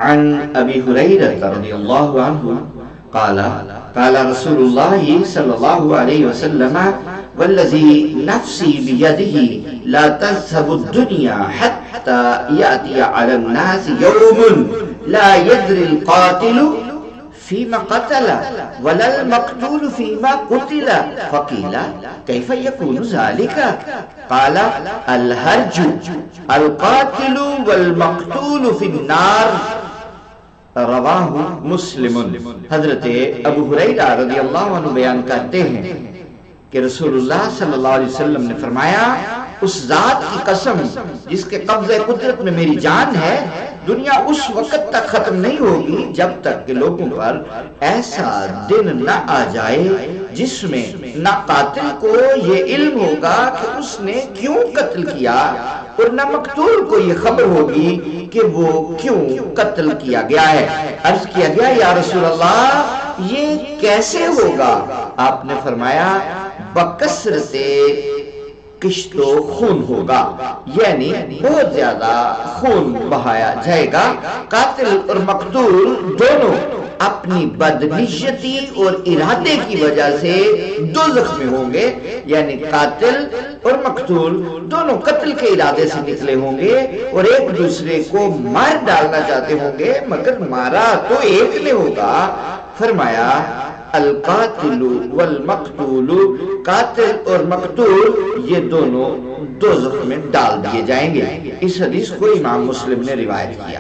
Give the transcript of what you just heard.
عن ابی ہریرہ رضی اللہ عنہ قال قال رسول اللہ صلی اللہ علیہ وسلم والذی نفسی بیدہ لا تذهب الدنیا حتی یأتی علی الناس یوم لا يدري القاتل فيما قتل ولا المقتول فيما قتل فقيل كيف يكون ذلك قال الهرج القاتل والمقتول في النار رواہ مسلم۔ حضرت ابو ہریرہ رضی اللہ عنہ بیان کرتے ہیں کہ رسول اللہ صلی اللہ علیہ وسلم نے فرمایا اس ذات کی قسم جس کے قبضہ قدرت میں میری جان ہے، دنیا اس وقت تک ختم نہیں ہوگی جب تک کہ لوگوں پر ایسا دن نہ آ جائے جس میں نہ قاتل کو یہ علم ہوگا کہ اس نے کیوں قتل کیا اور نہ مقتول کو یہ خبر ہوگی کہ وہ کیوں قتل کیا گیا ہے۔ عرض کیا گیا یا رسول اللہ یہ کیسے ہوگا؟ آپ نے فرمایا بکثرت کشت و خون ہوگا، یعنی بہت زیادہ خون بہایا جائے گا۔ قاتل اور مقتول دونوں اپنی بدنیتی اور ارادے کی وجہ سے دوزخ میں ہوں گے، یعنی قاتل اور مقتول دونوں قتل کے ارادے سے نکلے ہوں گے اور ایک دوسرے کو مار ڈالنا چاہتے ہوں گے، مگر مارا تو ایک نے ہوگا۔ فرمایا القاتل والمقتول، قاتل اور مقتول یہ دونوں دوزخ میں ڈال دیے جائیں گے۔ اس حدیث کو امام مسلم نے روایت کیا۔